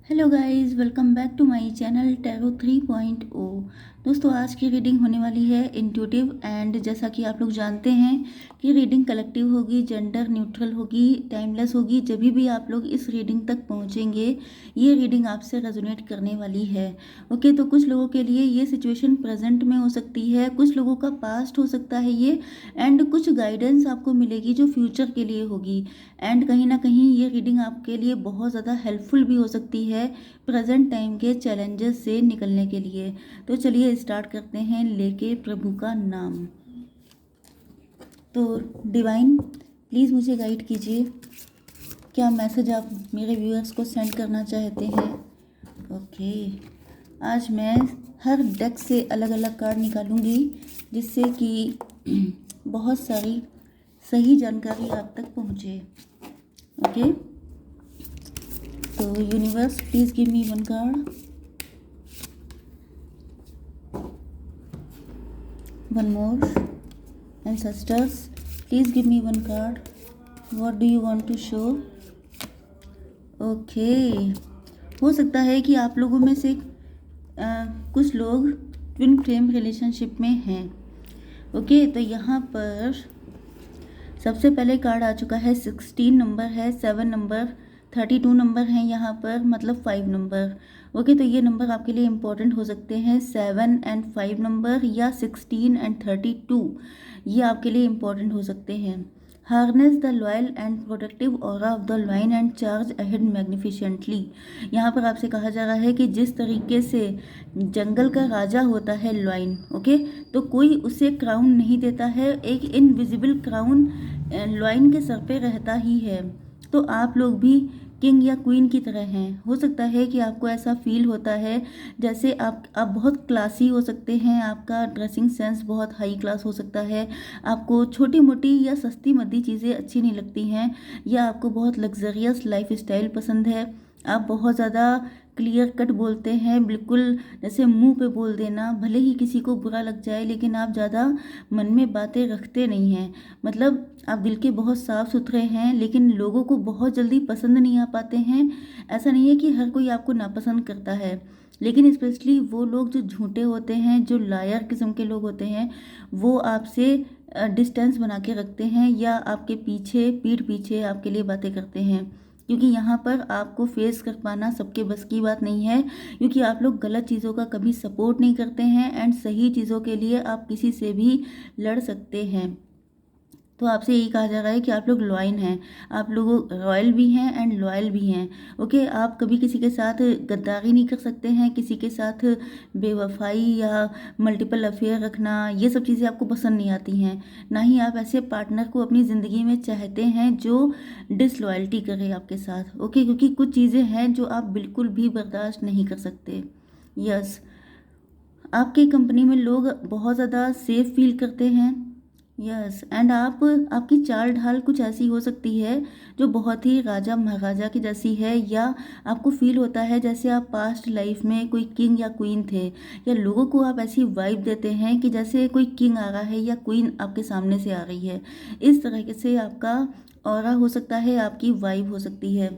Hello guys, welcome back to my channel tarot 3.0। दोस्तों, आज की रीडिंग होने वाली है इंट्यूटिव एंड जैसा कि आप लोग जानते हैं कि रीडिंग कलेक्टिव होगी, जेंडर न्यूट्रल होगी, टाइमलेस होगी। जब भी आप लोग इस रीडिंग तक पहुंचेंगे ये रीडिंग आपसे रेजोनेट करने वाली है। ओके, तो कुछ लोगों के लिए ये सिचुएशन प्रेजेंट में हो सकती है, कुछ लोगों का पास्ट हो सकता है ये, एंड कुछ गाइडेंस आपको मिलेगी जो फ्यूचर के लिए होगी। एंड कहीं ना कहीं ये रीडिंग आपके लिए बहुत ज़्यादा हेल्पफुल भी हो सकती है प्रेजेंट टाइम के चैलेंजेस से निकलने के लिए। तो चलिए स्टार्ट करते हैं लेके प्रभु का नाम। तो डिवाइन, प्लीज़ मुझे गाइड कीजिए, क्या मैसेज आप मेरे व्यूअर्स को सेंड करना चाहते हैं। ओके, आज मैं हर डेक से अलग अलग कार्ड निकालूंगी जिससे कि बहुत सारी सही जानकारी आप तक पहुँचे। ओके, तो universe please give me one card, one more, ancestors please give me one card, what do you want to show. Okay, हो सकता है कि आप लोगों में से कुछ लोग ट्विन फ्लेम रिलेशनशिप में हैं। ओके, तो यहाँ पर सबसे पहले कार्ड आ चुका है 16 नंबर है, 7 नंबर, 32 नंबर हैं यहाँ पर, मतलब 5 नंबर। ओके, तो ये नंबर आपके लिए इम्पोर्टेंट हो सकते हैं, 7 एंड 5 नंबर या 16 एंड 32, ये आपके लिए इम्पोर्टेंट हो सकते हैं। Harness the loyal and protective aura of the line and charge ahead magnificently. यहाँ पर आपसे कहा जा रहा है कि जिस तरीके से जंगल का राजा होता है लॉइन, ओके, तो कोई उसे क्राउन नहीं देता है, एक इनविजिबल क्राउन लॉइन के सर पे रहता ही है। तो आप लोग भी किंग या क्वीन की तरह हैं। हो सकता है कि आपको ऐसा फील होता है जैसे आप बहुत क्लासी हो सकते हैं, आपका ड्रेसिंग सेंस बहुत हाई क्लास हो सकता है, आपको छोटी मोटी या सस्ती मद्दी चीज़ें अच्छी नहीं लगती हैं, या आपको बहुत लग्जरियस लाइफ स्टाइल पसंद है। आप बहुत ज़्यादा क्लियर कट बोलते हैं, बिल्कुल जैसे मुंह पे बोल देना, भले ही किसी को बुरा लग जाए लेकिन आप ज़्यादा मन में बातें रखते नहीं हैं। मतलब आप दिल के बहुत साफ सुथरे हैं लेकिन लोगों को बहुत जल्दी पसंद नहीं आ पाते हैं। ऐसा नहीं है कि हर कोई आपको नापसंद करता है, लेकिन स्पेशली वो लोग जो झूठे होते हैं, जो लायर किस्म के लोग होते हैं, वो आपसे डिस्टेंस बना के रखते हैं या आपके पीछे, पीठ पीछे आपके लिए बातें करते हैं। क्योंकि यहाँ पर आपको फेस कर पाना सबके बस की बात नहीं है, क्योंकि आप लोग गलत चीज़ों का कभी सपोर्ट नहीं करते हैं एंड सही चीज़ों के लिए आप किसी से भी लड़ सकते हैं। तो आपसे यही कहा जा रहा है कि आप लोग लॉयल हैं, आप लोग रॉयल भी हैं एंड लॉयल भी हैं। ओके, आप कभी किसी के साथ गद्दारी नहीं कर सकते हैं, किसी के साथ बेवफाई या मल्टीपल अफेयर रखना, ये सब चीज़ें आपको पसंद नहीं आती हैं। ना ही आप ऐसे पार्टनर को अपनी ज़िंदगी में चाहते हैं जो डिसलॉयल्टी करे आपके साथ। ओके, क्योंकि कुछ चीज़ें हैं जो आप बिल्कुल भी बर्दाश्त नहीं कर सकते। यस, आपकी कंपनी में लोग बहुत ज़्यादा सेफ फील करते हैं। यस, एंड आपकी चाल ढाल कुछ ऐसी हो सकती है जो बहुत ही राजा महाराजा की जैसी है, या आपको फील होता है जैसे आप पास्ट लाइफ में कोई किंग या क्वीन थे, या लोगों को आप ऐसी वाइब देते हैं कि जैसे कोई किंग आ रहा है या क्वीन आपके सामने से आ रही है। इस तरह से आपका ऑरा हो सकता है, आपकी वाइब हो सकती है।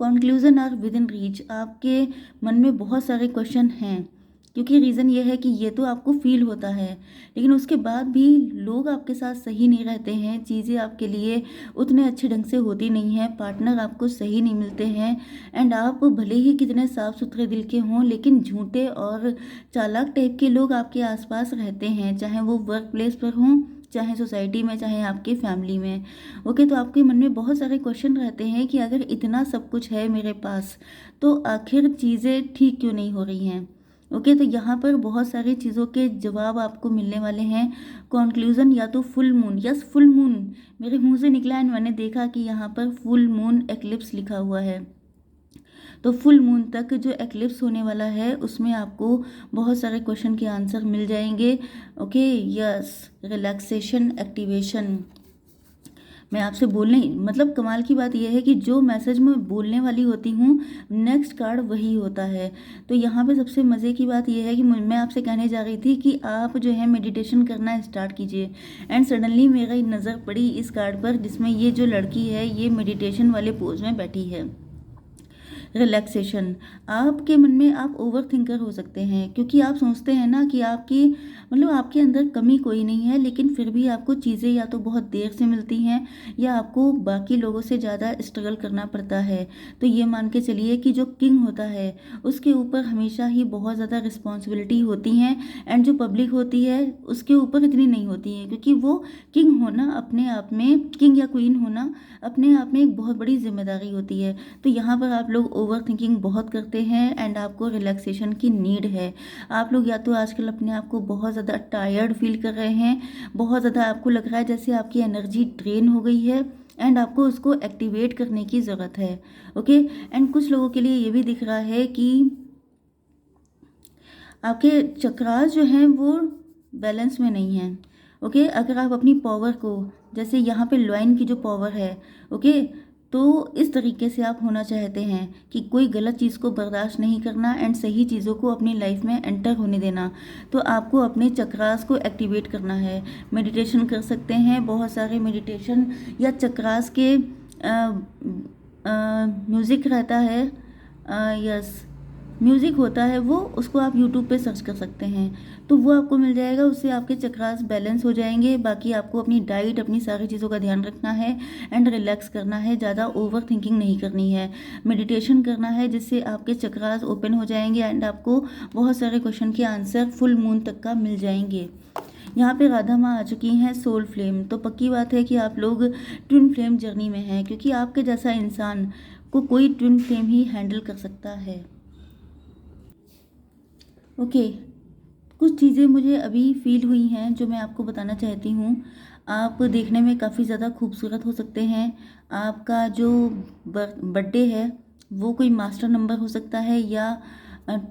Conclusion are within reach, आपके मन में बहुत सारे क्वेश्चन हैं, क्योंकि रीज़न ये है कि ये तो आपको फील होता है, लेकिन उसके बाद भी लोग आपके साथ सही नहीं रहते हैं, चीज़ें आपके लिए उतने अच्छे ढंग से होती नहीं हैं, पार्टनर आपको सही नहीं मिलते हैं, एंड आप भले ही कितने साफ़ सुथरे दिल के हों लेकिन झूठे और चालाक टाइप के लोग आपके आसपास रहते हैं, चाहे वो वर्क प्लेस पर हों, चाहे सोसाइटी में, चाहे आपके फैमिली में। ओके, तो आपके मन में बहुत सारे क्वेश्चन रहते हैं कि अगर इतना सब कुछ है मेरे पास तो आखिर चीज़ें ठीक क्यों नहीं हो रही हैं। ओके, तो यहाँ पर बहुत सारी चीज़ों के जवाब आपको मिलने वाले हैं। कॉन्क्लूज़न या तो full moon, yes full moon मेरे मुंह से निकला एंड मैंने देखा कि यहाँ पर फुल मून एक्लिप्स लिखा हुआ है। तो फुल मून तक जो एक्लिप्स होने वाला है उसमें आपको बहुत सारे क्वेश्चन के आंसर मिल जाएंगे। Okay, yes, relaxation activation. मैं आपसे बोलने, मतलब कमाल की बात यह है कि जो मैसेज मैं बोलने वाली होती हूँ नेक्स्ट कार्ड वही होता है। तो यहाँ पे सबसे मज़े की बात यह है कि मैं आपसे कहने जा रही थी कि आप जो है मेडिटेशन करना स्टार्ट कीजिए, एंड सडनली मेरी नज़र पड़ी इस कार्ड पर जिसमें ये जो लड़की है ये मेडिटेशन वाले पोज में बैठी है। रिलैक्सेशन। आपके मन में आप ओवर थिंकर हो सकते हैं, क्योंकि आप सोचते हैं ना कि आपकी मतलब आपके अंदर कमी कोई नहीं है, लेकिन फिर भी आपको चीज़ें या तो बहुत देर से मिलती हैं या आपको बाकी लोगों से ज़्यादा स्ट्रगल करना पड़ता है। तो ये मान के चलिए कि जो किंग होता है उसके ऊपर हमेशा ही बहुत ज़्यादा रिस्पॉन्सिबिलिटी होती हैं, एंड जो पब्लिक होती है उसके ऊपर इतनी नहीं होती है, क्योंकि वो किंग होना अपने आप में, किंग या क्वीन होना अपने आप में एक बहुत बड़ी जिम्मेदारी होती है। तो यहाँ पर आप लोग ओवर थिंकिंग बहुत करते हैं एंड आपको रिलैक्सेशन की नीड है। आप लोग या तो आजकल अपने आप को बहुत ज़्यादा टायर्ड फील कर रहे हैं, बहुत ज़्यादा आपको लग रहा है जैसे आपकी एनर्जी ड्रेन हो गई है एंड आपको उसको एक्टिवेट करने की ज़रूरत है। ओके, एंड कुछ लोगों के लिए ये भी दिख रहा है कि आपके चक्रास जो हैं वो बैलेंस में नहीं हैं। ओके, अगर आप अपनी पावर को, जैसे यहाँ पे लॉइन की जो पावर है, ओके, तो इस तरीके से आप होना चाहते हैं कि कोई गलत चीज़ को बर्दाश्त नहीं करना एंड सही चीज़ों को अपनी लाइफ में एंटर होने देना, तो आपको अपने चक्रास को एक्टिवेट करना है। मेडिटेशन कर सकते हैं, बहुत सारे मेडिटेशन या चक्रास के म्यूज़िक रहता है, यस म्यूज़िक होता है वो, उसको आप यूट्यूब पे सर्च कर सकते हैं, तो वो आपको मिल जाएगा। उससे आपके चक्रास बैलेंस हो जाएंगे। बाकी आपको अपनी डाइट, अपनी सारी चीज़ों का ध्यान रखना है एंड रिलैक्स करना है, ज़्यादा ओवर थिंकिंग नहीं करनी है। मेडिटेशन करना है जिससे आपके चक्रास ओपन हो जाएंगे एंड आपको बहुत सारे क्वेश्चन के आंसर फुल मून तक का मिल जाएंगे। यहाँ पे राधा माँ आ चुकी हैं सोल फ्लेम, तो पक्की बात है कि आप लोग ट्विन फ्लेम जर्नी में हैं, क्योंकि आपके जैसा इंसान को कोई ट्विन फ्लेम ही हैंडल कर सकता है। ओके, कुछ चीज़ें मुझे अभी फील हुई हैं जो मैं आपको बताना चाहती हूँ। आप देखने में काफ़ी ज़्यादा खूबसूरत हो सकते हैं। आपका जो बर्थडे है वो कोई मास्टर नंबर हो सकता है या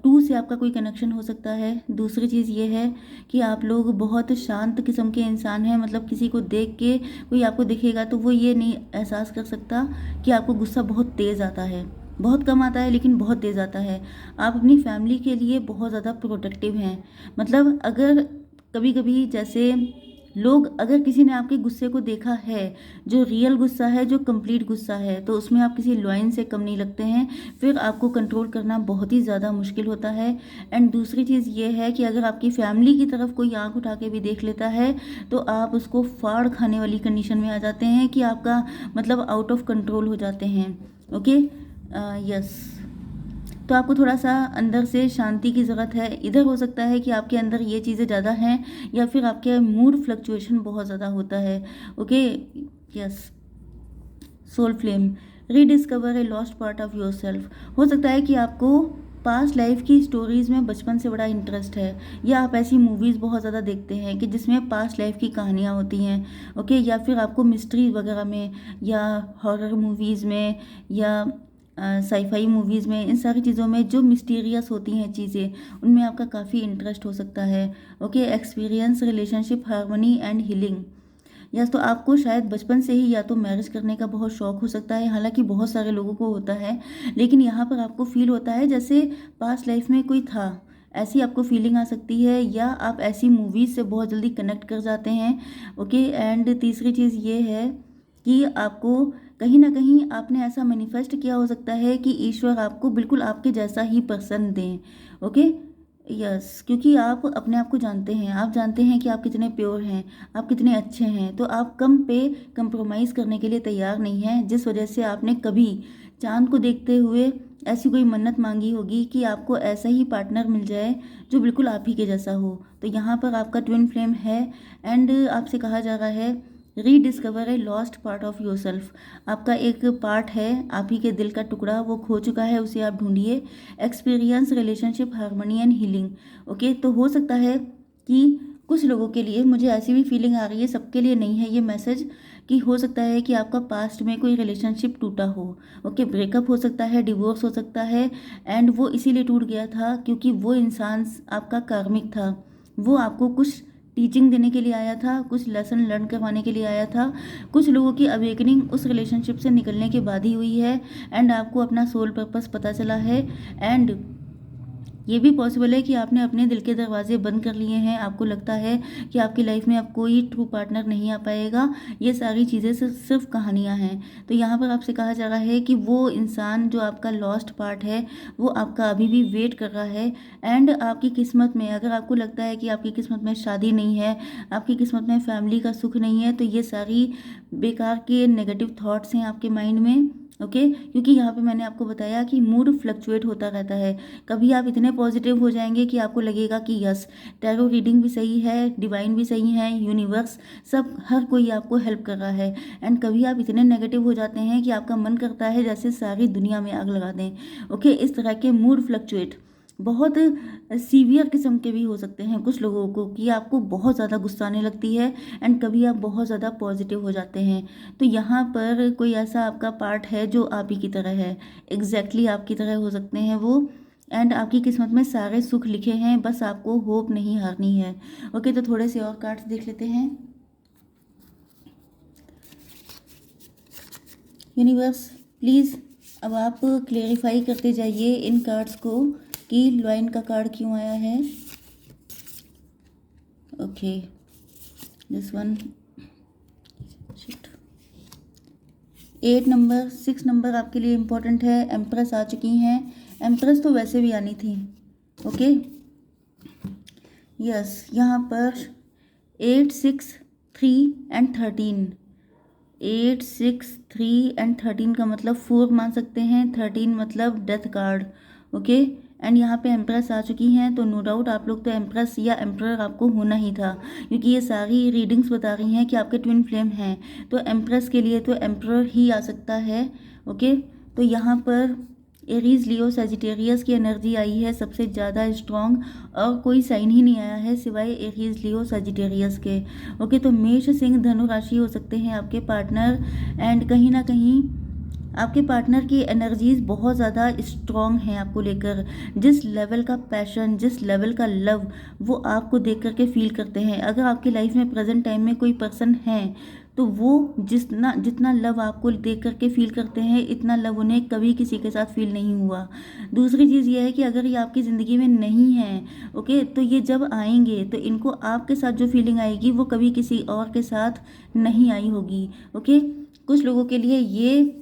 2 से आपका कोई कनेक्शन हो सकता है। दूसरी चीज़ ये है कि आप लोग बहुत शांत किस्म के इंसान हैं, मतलब किसी को देख के कोई आपको दिखेगा तो वो ये नहीं एहसास कर सकता कि आपको गुस्सा बहुत तेज़ आता है। बहुत कम आता है लेकिन बहुत तेज़ आता है। आप अपनी फैमिली के लिए बहुत ज़्यादा प्रोटेक्टिव हैं। मतलब अगर कभी कभी जैसे लोग, अगर किसी ने आपके गुस्से को देखा है, जो रियल गुस्सा है, जो कंप्लीट गुस्सा है, तो उसमें आप किसी लॉयन से कम नहीं लगते हैं। फिर आपको कंट्रोल करना बहुत ही ज़्यादा मुश्किल होता है। एंड दूसरी चीज़ ये है कि अगर आपकी फैमिली की तरफ कोई आंख उठा के भी देख लेता है तो आप उसको फाड़ खाने वाली कंडीशन में आ जाते हैं कि आपका मतलब आउट ऑफ कंट्रोल हो जाते हैं। ओके, यस, तो आपको थोड़ा सा अंदर से शांति की ज़रूरत है। इधर हो सकता है कि आपके अंदर ये चीज़ें ज़्यादा हैं या फिर आपके मूड फ्लक्चुएशन बहुत ज़्यादा होता है। Okay, yes, soul flame, rediscover a lost part of yourself. हो सकता है कि आपको पास्ट लाइफ की स्टोरीज़ में बचपन से बड़ा इंटरेस्ट है, या आप ऐसी मूवीज़ बहुत ज़्यादा देखते हैं कि जिसमें पास्ट लाइफ की कहानियाँ होती हैं। ओके, या फिर आपको मिस्ट्री वगैरह में या हॉरर मूवीज़ में या साईफाई मूवीज़ में, इन सारी चीज़ों में जो मिस्टीरियस होती हैं चीज़ें, उनमें आपका काफ़ी इंटरेस्ट हो सकता है। Okay, experience relationship harmony and healing. या तो आपको शायद बचपन से ही या तो मैरिज करने का बहुत शौक हो सकता है, हालांकि बहुत सारे लोगों को होता है, लेकिन यहाँ पर आपको फील होता है जैसे पास्ट लाइफ में कोई था, ऐसी आपको फीलिंग आ सकती है, या आप ऐसी मूवीज़ से बहुत जल्दी कनेक्ट कर जाते हैं। ओके, एंड तीसरी चीज़ ये है कि आपको कहीं ना कहीं आपने ऐसा मैनिफेस्ट किया हो सकता है कि ईश्वर आपको बिल्कुल आपके जैसा ही पर्सन दें। ओके, यस, क्योंकि आप अपने आप को जानते हैं, आप जानते हैं कि आप कितने प्योर हैं, आप कितने अच्छे हैं, तो आप कम पे कंप्रोमाइज़ करने के लिए तैयार नहीं हैं, जिस वजह से आपने कभी चांद को देखते हुए ऐसी कोई मन्नत मांगी होगी कि आपको ऐसा ही पार्टनर मिल जाए जो बिल्कुल आप ही के जैसा हो। तो यहाँ पर आपका ट्विन फ्लेम है एंड आपसे कहा जा रहा है rediscover a lost part of your self. आपका एक पार्ट है, आप ही के दिल का टुकड़ा, वो खो चुका है, उसे आप ढूंढिए। Experience relationship harmony and healing. Okay, तो हो सकता है कि कुछ लोगों के लिए, मुझे ऐसी भी फीलिंग आ रही है, सबके लिए नहीं है ये मैसेज, कि हो सकता है कि आपका पास्ट में कोई रिलेशनशिप टूटा हो। ओके, ब्रेकअप हो सकता है, डिवोर्स हो सकता है, एंड वो इसीलिए टूट गया था क्योंकि वो इंसान आपका कार्मिक था। वो आपको कुछ टीचिंग देने के लिए आया था, कुछ लेसन लर्न करवाने के लिए आया था। कुछ लोगों की अवेकनिंग उस रिलेशनशिप से निकलने के बाद ही हुई है एंड आपको अपना सोल पर्पस पता चला है। एंड ये भी पॉसिबल है कि आपने अपने दिल के दरवाजे बंद कर लिए हैं, आपको लगता है कि आपकी लाइफ में अब कोई ट्रू पार्टनर नहीं आ पाएगा। ये सारी चीज़ें सिर्फ कहानियाँ हैं। तो यहाँ पर आपसे कहा जा रहा है कि वो इंसान जो आपका लॉस्ट पार्ट है वो आपका अभी भी वेट कर रहा है। एंड आपकी किस्मत में, अगर आपको लगता है कि आपकी किस्मत में शादी नहीं है, आपकी किस्मत में फैमिली का सुख नहीं है, तो ये सारी बेकार के नेगेटिव थॉट्स हैं आपके माइंड में। ओके, क्योंकि यहाँ पे मैंने आपको बताया कि मूड फ्लक्चुएट होता रहता है। कभी आप इतने पॉजिटिव हो जाएंगे कि आपको लगेगा कि यस, टैरो रीडिंग भी सही है, डिवाइन भी सही है, यूनिवर्स सब हर कोई आपको हेल्प कर रहा है। एंड कभी आप इतने नेगेटिव हो जाते हैं कि आपका मन करता है जैसे सारी दुनिया में आग लगा दें। ओके, इस तरह के मूड फ्लक्चुएट बहुत सीवियर किस्म के भी हो सकते हैं कुछ लोगों को, कि आपको बहुत ज़्यादा गुस्सा आने लगती है एंड कभी आप बहुत ज़्यादा पॉजिटिव हो जाते हैं। तो यहाँ पर कोई ऐसा आपका पार्ट है जो आप ही की तरह है, एग्जैक्टली आपकी तरह हो सकते हैं वो। एंड आपकी किस्मत में सारे सुख लिखे हैं, बस आपको होप नहीं हारनी है। ओके, तो थोड़े से और कार्ड्स देख लेते हैं। यूनिवर्स प्लीज़ अब आप क्लेरिफाई करते जाइए इन कार्ड्स को कि लॉइन का कार्ड क्यों आया है। Okay, this one, shit. 8 number, 6 number आपके लिए इम्पोर्टेंट है। एम्प्रेस आ चुकी हैं। एम्प्रेस तो वैसे भी आनी थी। ओके, यस, यहाँ पर 8, 6, 3 एंड 13, 8, 6, 3 एंड 13 का मतलब 4 मान सकते हैं, 13 मतलब डेथ कार्ड। ओके, एंड यहाँ पे एम्प्रेस आ चुकी हैं, तो नो डाउट आप लोग तो एम्प्रेस या एम्प्रर आपको होना ही था, क्योंकि ये सारी रीडिंग्स बता रही हैं कि आपके ट्विन फ्लेम हैं। तो एम्प्रेस के लिए तो एम्प्रर ही आ सकता है। ओके, तो यहाँ पर एरीज, लियो, सजिटेरियस की एनर्जी आई है सबसे ज़्यादा स्ट्रॉन्ग, और कोई साइन ही नहीं आया है सिवाय एरीज, लियो, सजिटेरियस के। ओके, तो मेष, सिंह, धनु राशि हो सकते हैं आपके पार्टनर। एंड कहीं ना कहीं आपके पार्टनर की एनर्जीज बहुत ज़्यादा स्ट्रॉन्ग हैं आपको लेकर। जिस लेवल का पैशन, जिस लेवल का लव वो आपको देख करके फील करते हैं। अगर आपकी लाइफ में प्रेजेंट टाइम में कोई पर्सन है तो वो जितना लव आपको देख करके फील करते हैं, इतना लव उन्हें कभी किसी के साथ फील नहीं हुआ। दूसरी चीज़ ये है कि अगर ये आपकी ज़िंदगी में नहीं है, ओके, तो ये जब आएंगे तो इनको आपके साथ जो फीलिंग आएगी वो कभी किसी और के साथ नहीं आई होगी। ओके, कुछ लोगों के लिए ये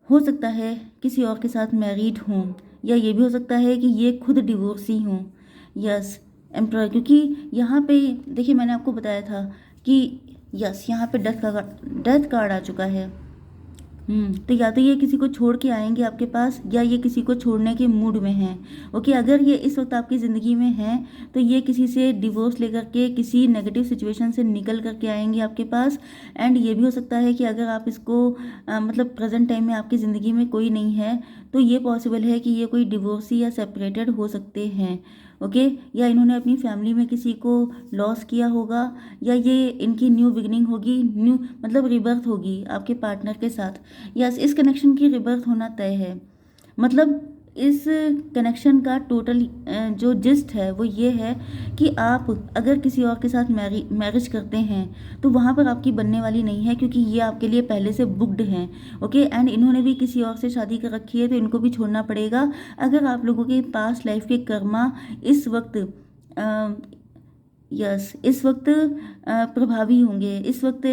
हो सकता है किसी और के साथ मैरिड हों, या ये भी हो सकता है कि ये खुद डिवोर्सी हों। यस, एम्प्रर, क्योंकि यहाँ पे देखिए मैंने आपको बताया था कि यस, यहाँ पे डेथ कार्ड आ चुका है। तो या तो ये किसी को छोड़ के आएंगे आपके पास, या ये किसी को छोड़ने के मूड में हैं। ओके, अगर ये इस वक्त आपकी ज़िंदगी में हैं तो ये किसी से डिवोर्स लेकर के किसी नेगेटिव सिचुएशन से निकल करके आएंगे आपके पास। एंड ये भी हो सकता है कि अगर आप इसको मतलब प्रेजेंट टाइम में आपकी ज़िंदगी में कोई नहीं है तो ये पॉसिबल है कि ये कोई डिवोर्सी या सेपरेटेड हो सकते हैं। ओके, या इन्होंने अपनी फैमिली में किसी को लॉस किया होगा, या ये इनकी न्यू बिगिनिंग होगी, न्यू मतलब रिबर्थ होगी आपके पार्टनर के साथ। यस, इस कनेक्शन की रिबर्थ होना तय है। मतलब इस कनेक्शन का टोटल जो जिस्ट है वो ये है कि आप अगर किसी और के साथ मैरिज करते हैं तो वहाँ पर आपकी बनने वाली नहीं है, क्योंकि ये आपके लिए पहले से बुक्ड हैं। ओके, एंड इन्होंने भी किसी और से शादी कर रखी है तो इनको भी छोड़ना पड़ेगा। अगर आप लोगों के पास्ट लाइफ के कर्मा इस वक्त इस वक्त प्रभावी होंगे, इस वक्त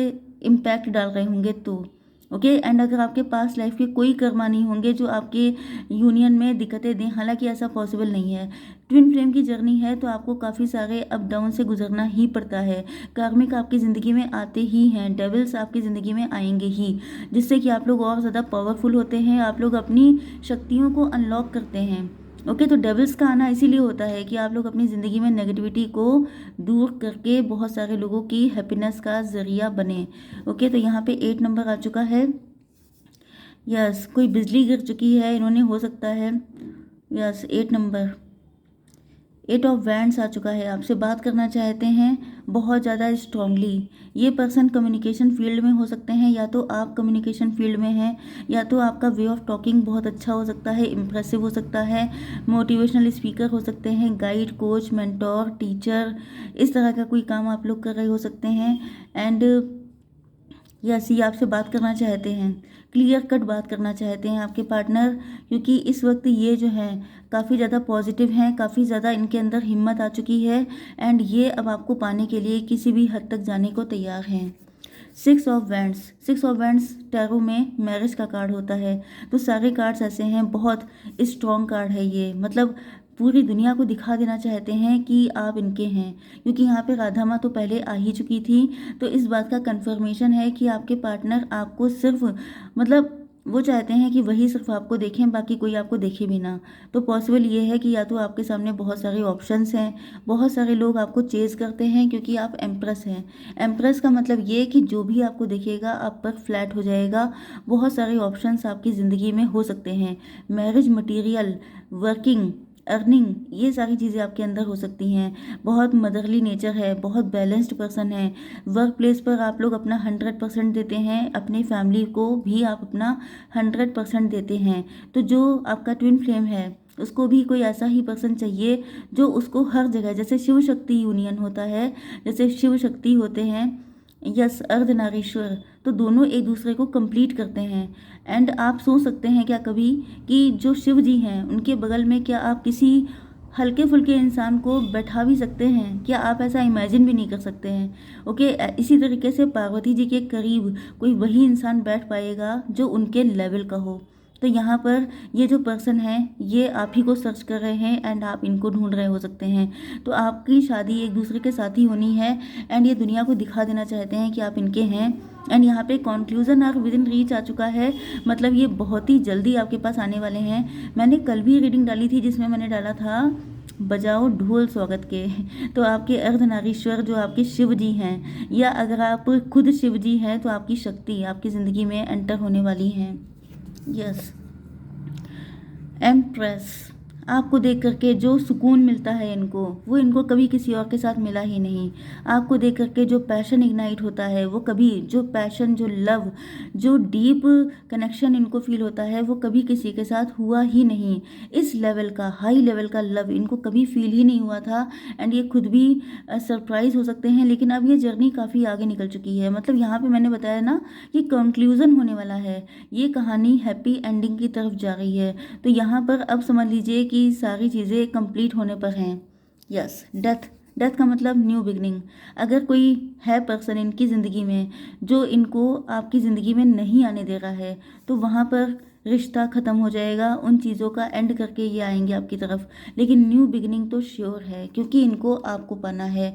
इम्पैक्ट डाल रहे होंगे तो ओके। एंड अगर आपके पास लाइफ के कोई कर्मा नहीं होंगे जो आपके यूनियन में दिक्कतें दें, हालांकि ऐसा पॉसिबल नहीं है। ट्विन फ्लेम की जर्नी है तो आपको काफ़ी सारे अप डाउन से गुजरना ही पड़ता है। कार्मिक आपकी ज़िंदगी में आते ही हैं, डेविल्स आपकी ज़िंदगी में आएंगे ही, जिससे कि आप लोग और ज़्यादा पावरफुल होते हैं, आप लोग अपनी शक्तियों को अनलॉक करते हैं। ओके, तो डेविल्स का आना इसीलिए होता है कि आप लोग अपनी ज़िंदगी में नेगेटिविटी को दूर करके बहुत सारे लोगों की हैप्पीनेस का ज़रिया बने। ओके, तो यहाँ पे 8 नंबर आ चुका है। यस, कोई बिजली गिर चुकी है, इन्होंने हो सकता है। यस, 8 नंबर, 8 ऑफ वैंड्स आ चुका है। आपसे बात करना चाहते हैं बहुत ज़्यादा स्ट्रांगली। ये पर्सन कम्युनिकेशन फील्ड में हो सकते हैं, या तो आप कम्युनिकेशन फील्ड में हैं, या तो आपका वे ऑफ टॉकिंग बहुत अच्छा हो सकता है, इम्प्रेसिव हो सकता है, मोटिवेशनल स्पीकर हो सकते हैं, गाइड, कोच, मेंटोर, टीचर, इस तरह का कोई काम आप लोग कर रहे हो सकते हैं। एंड यस, ये आपसे बात करना चाहते हैं, क्लियर कट बात करना चाहते हैं आपके पार्टनर, क्योंकि इस वक्त ये जो है काफ़ी ज़्यादा पॉजिटिव हैं, काफ़ी ज़्यादा इनके अंदर हिम्मत आ चुकी है एंड ये अब आपको पाने के लिए किसी भी हद तक जाने को तैयार हैं। 6 ऑफ वैंड्स टैरो में मैरिज का कार्ड होता है, तो सारे कार्ड्स ऐसे हैं, बहुत स्ट्रॉन्ग कार्ड है ये, मतलब पूरी दुनिया को दिखा देना चाहते हैं कि आप इनके हैं, क्योंकि यहाँ पे राधा माँ तो पहले आ ही चुकी थी, तो इस बात का कंफर्मेशन है कि आपके पार्टनर आपको सिर्फ, मतलब वो चाहते हैं कि वही सिर्फ आपको देखें, बाकी कोई आपको देखे भी ना। तो पॉसिबल ये है कि या तो आपके सामने बहुत सारे ऑप्शंस हैं, बहुत सारे लोग आपको चेज़ करते हैं क्योंकि आप एम्प्रेस हैं। एम्प्रेस का मतलब ये कि जो भी आपको दिखेगा आप पर फ्लैट हो जाएगा। बहुत सारे ऑप्शंस आपकी ज़िंदगी में हो सकते हैं, मैरिज मटीरियल, वर्किंग, अर्निंग, ये सारी चीज़ें आपके अंदर हो सकती हैं। बहुत मदरली नेचर है, बहुत बैलेंस्ड पर्सन है। वर्क प्लेस पर आप लोग अपना 100% देते हैं, अपनी फैमिली को भी आप अपना 100% देते हैं। तो जो आपका ट्विन फ्लेम है उसको भी कोई ऐसा ही पर्सन चाहिए जो उसको हर जगह, जैसे शिव शक्ति यूनियन होता है, जैसे शिव शक्ति होते हैं, यस, अर्धनारीश्वर, तो दोनों एक दूसरे को कंप्लीट करते हैं। एंड आप सोच सकते हैं क्या कभी कि जो शिव जी हैं उनके बगल में क्या आप किसी हल्के फुल्के इंसान को बैठा भी सकते हैं? क्या आप ऐसा इमेजिन भी नहीं कर सकते हैं? ओके, इसी तरीके से पार्वती जी के करीब कोई वही इंसान बैठ पाएगा जो उनके लेवल का हो। तो यहाँ पर ये जो पर्सन है ये आप ही को सर्च कर रहे हैं एंड आप इनको ढूंढ रहे हो सकते हैं। तो आपकी शादी एक दूसरे के साथ ही होनी है एंड ये दुनिया को दिखा देना चाहते हैं कि आप इनके हैं। एंड यहाँ पे conclusion are within reach आ चुका है, मतलब ये बहुत ही जल्दी आपके पास आने वाले हैं। मैंने कल भी रीडिंग डाली थी जिसमें मैंने डाला था बजाओ ढोल स्वागत के। तो आपके अर्धनारीश्वर जो आपके शिव जी हैं, या अगर आप खुद शिव जी हैं तो आपकी शक्ति आपकी ज़िंदगी में एंटर होने वाली हैं। यस, एम्प्रेस, आपको देख करके जो सुकून मिलता है इनको, वो इनको कभी किसी और के साथ मिला ही नहीं। आपको देख करके जो पैशन इग्नाइट होता है वो कभी, जो पैशन, जो लव, जो डीप कनेक्शन इनको फील होता है वो कभी किसी के साथ हुआ ही नहीं। इस लेवल का, हाई लेवल का लव इनको कभी फील ही नहीं हुआ था एंड ये खुद भी सरप्राइज हो सकते हैं। लेकिन अब ये जर्नी काफ़ी आगे निकल चुकी है, मतलब यहाँ पे मैंने बताया ना कि कंक्लूजन होने वाला है, ये कहानी हैप्पी एंडिंग की तरफ जा रही है। तो यहाँ पर अब समझ लीजिए कि सारी चीज़ें कंप्लीट होने पर हैं। यस, डेथ, डेथ का मतलब न्यू बिगनिंग। अगर कोई है पर्सन इनकी ज़िंदगी में जो इनको आपकी ज़िंदगी में नहीं आने दे रहा है, तो वहाँ पर रिश्ता ख़त्म हो जाएगा, उन चीज़ों का एंड करके ये आएंगे आपकी तरफ। लेकिन न्यू बिगनिंग तो श्योर है क्योंकि इनको आपको पाना है।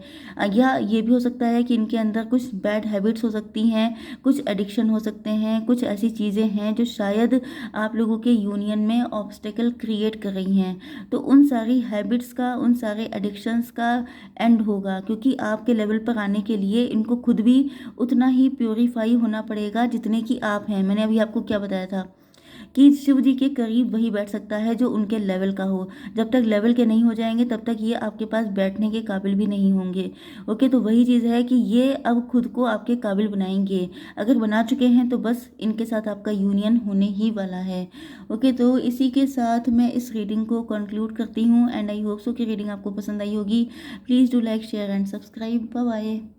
या ये भी हो सकता है कि इनके अंदर कुछ बैड हैबिट्स हो सकती हैं, कुछ एडिक्शन हो सकते हैं, कुछ ऐसी चीज़ें हैं जो शायद आप लोगों के यूनियन में ऑब्स्टेकल क्रिएट कर रही हैं। तो उन सारी हैबिट्स का, उन सारे एडिक्शंस का एंड होगा, क्योंकि आपके लेवल पर आने के लिए इनको खुद भी उतना ही प्योरीफाई होना पड़ेगा जितने कि आप हैं। मैंने अभी आपको क्या बताया था कि शिव जी के करीब वही बैठ सकता है जो उनके लेवल का हो। जब तक लेवल के नहीं हो जाएंगे तब तक ये आपके पास बैठने के काबिल भी नहीं होंगे। ओके, तो वही चीज़ है कि ये अब खुद को आपके काबिल बनाएंगे। अगर बना चुके हैं तो बस इनके साथ आपका यूनियन होने ही वाला है। ओके, तो इसी के साथ मैं इस रीडिंग को कंक्लूड करती हूँ एंड आई होप सो कि रीडिंग आपको पसंद आई होगी। Please do like, share and subscribe. Bye bye.